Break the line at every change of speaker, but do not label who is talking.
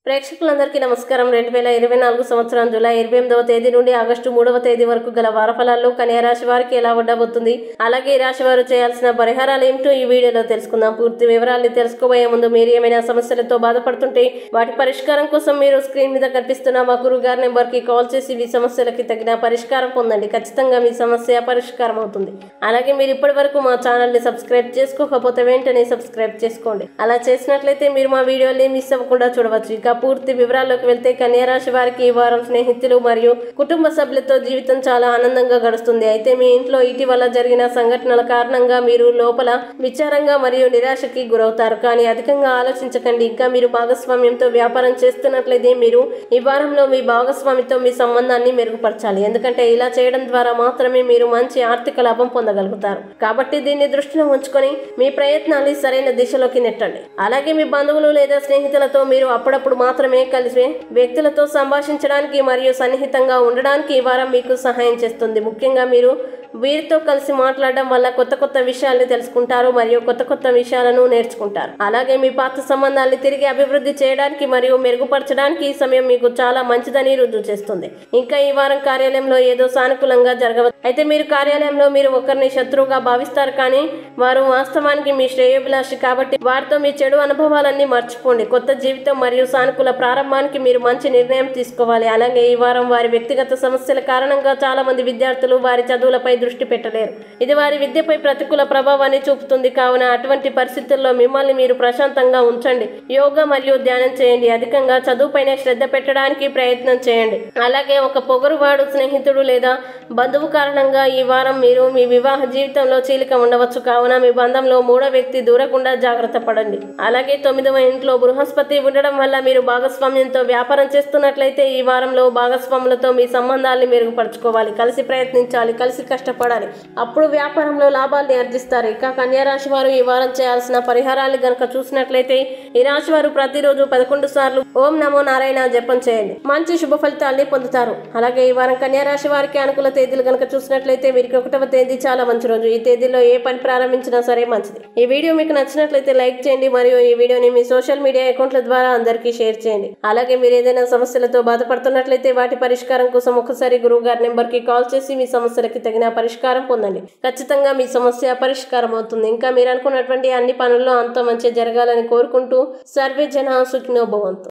ప్రేక్షకులందరికీ నమస్కారం. 2024 సంవత్సరం జూలై 28వ తేదీ నుండి ఆగస్టు 3వ తేదీ వరకు గల వారఫలాల్లో కన్యా రాశి వారికి ఎలా ఉండబోతుంది, అలాగే ఈ రాశి వారు చేయాల్సిన పరిహారాలు ఏమిటో ఈ వీడియోలో తెలుసుకుందాం. పూర్తి వివరాలు తెలుసుకోబోయే ముందు మీరు ఏమైనా సమస్యలతో బాధపడుతుంటే వాటి పరిష్కారం కోసం మీరు స్క్రీన్ మీద కనిపిస్తున్న మా గురువు గారి నెంబర్కి కాల్ చేసి మీ సమస్యలకి తగిన పరిష్కారం పొందండి. ఖచ్చితంగా మీ సమస్య పరిష్కారం అవుతుంది. అలాగే మీరు ఇప్పటి వరకు మా ఛానల్ని సబ్స్క్రైబ్ చేసుకోకపోతే వెంటనే సబ్స్క్రైబ్ చేసుకోండి. అలా చేసినట్లయితే మీరు మా వీడియోని మిస్ అవ్వకుండా చూడవచ్చు. ఇక పూర్తి వివరాల్లోకి వెళ్తే కన్యా రాశి వారికి ఈ వారం స్నేహితులు మరియు కుటుంబ సభ్యులతో జీవితం చాలా ఆనందంగా గడుస్తుంది. అయితే మీ ఇంట్లో ఇటీవల జరిగిన సంఘటనల కారణంగా మీరు లోపల విచారంగా మరియు నిరాశకి గురవుతారు. కానీ అధికంగా ఆలోచించకండి. ఇంకా మీరు భాగస్వామ్యంతో వ్యాపారం చేస్తున్నట్లయితే మీరు ఈ వారంలో మీ భాగస్వామితో మీ సంబంధాన్ని మెరుగుపరచాలి. ఎందుకంటే ఇలా చేయడం ద్వారా మాత్రమే మీరు మంచి ఆర్థిక లాభం పొందగలుగుతారు. కాబట్టి దీన్ని దృష్టిలో ఉంచుకొని మీ ప్రయత్నాన్ని సరైన దిశలోకి నెట్టండి. అలాగే మీ బంధువులు లేదా స్నేహితులతో మీరు అప్పుడప్పుడు మాత్రమే కలిసి వ్యక్తులతో సంభాషించడానికి మరియు సన్నిహితంగా ఉండడానికి ఈ వారం మీకు సహాయం చేస్తుంది. ముఖ్యంగా మీరు వీరితో కలిసి మాట్లాడడం వల్ల కొత్త కొత్త విషయాల్ని తెలుసుకుంటారు మరియు కొత్త కొత్త విషయాలను నేర్చుకుంటారు. అలాగే మీ పాత సంబంధాన్ని తిరిగి అభివృద్ధి చేయడానికి మరియు మెరుగుపరచడానికి ఈ సమయం మీకు చాలా మంచిదని రుజువు చేస్తుంది. ఇంకా ఈ వారం కార్యాలయంలో ఏదో సానుకూలంగా జరగవచ్చు. అయితే మీరు కార్యాలయంలో మీరు ఒకరిని శత్రువుగా భావిస్తారు, కానీ వారు వాస్తవానికి మీ శ్రేయోభిలాషి. కాబట్టి వారితో మీ చెడు అనుభవాలన్నీ మర్చిపోండి. కొత్త జీవితం మరియు సానుకూల ప్రారంభానికి మీరు మంచి నిర్ణయం తీసుకోవాలి. అలాగే ఈ వారం వారి వ్యక్తిగత సమస్యల కారణంగా చాలా మంది విద్యార్థులు వారి చదువులపై దృష్టి పెట్టలేరు. ఇది వారి విద్యపై ప్రతికూల ప్రభావాన్ని చూపుతుంది. కావున అటువంటి పరిస్థితుల్లో మిమ్మల్ని మీరు ప్రశాంతంగా ఉంచండి. యోగా మరియు ధ్యానం చేయండి. అధికంగా చదువుపైనే శ్రద్ధ పెట్టడానికి ప్రయత్నం చేయండి. అలాగే ఒక పొగరువాడు స్నేహితుడు లేదా బంధువు కారణంగా ఈ వారం మీరు మీ వివాహ జీవితంలో చీలిక ఉండవచ్చు. కావున మీ బంధంలో మూడో వ్యక్తి దూరకుండా జాగ్రత్త పడండి. అలాగే 9వ ఇంట్లో బృహస్పతి ఉండడం వల్ల మీరు భాగస్వామ్యంతో వ్యాపారం చేస్తున్నట్లయితే ఈ వారంలో భాగస్వాములతో మీ సంబంధాలను మెరుగుపరచుకోవాలి. కలిసి ప్రయత్నించాలి, కలిసి కష్టపడాలి. అప్పుడు వ్యాపారంలో లాభాల్ని ఆర్జిస్తారు. ఇక కన్యా రాశి వారు ఈ వారం చేయాల్సిన పరిహారాలు గనక చూసినట్లయితే ఈ రాశి వారు ప్రతిరోజు 11 సార్లు ఓం నమో నారాయణ జపం చేయండి. మంచి శుభ ఫలితాల్ని పొందుతారు. అలాగే ఈ వారం కన్యా రాశి వారికి అనుకూల తేదీలు గనక చూసినట్లయితే వీరికి 1వ తేదీ చాలా మంచి రోజు. ఈ తేదీలో ఏ పని ప్రారంభించినా సరే మంచిది. ఈ వీడియో మీకు నచ్చినట్లయితే లైక్ చేయండి మరియు ఈ వీడియోని మీ సోషల్ మీడియా అకౌంట్ల ద్వారా అందరికీ షేర్ చేయండి. అలాగే మీరు ఏదైనా సమస్యలతో బాధపడుతున్నట్లయితే వాటి పరిష్కారం కోసం ఒకసారి గురువు గారి నెంబర్కి కాల్ చేసి మీ సమస్యలకి తగిన పరిష్కారం పొందండి. ఖచ్చితంగా మీ సమస్య పరిష్కారం అవుతుంది. ఇంకా మీరు అనుకున్నటువంటి అన్ని పనుల్లో అంత మంచి జరగాలని కోరుకుంటూ సర్వే జన సుఖినో భవంతు.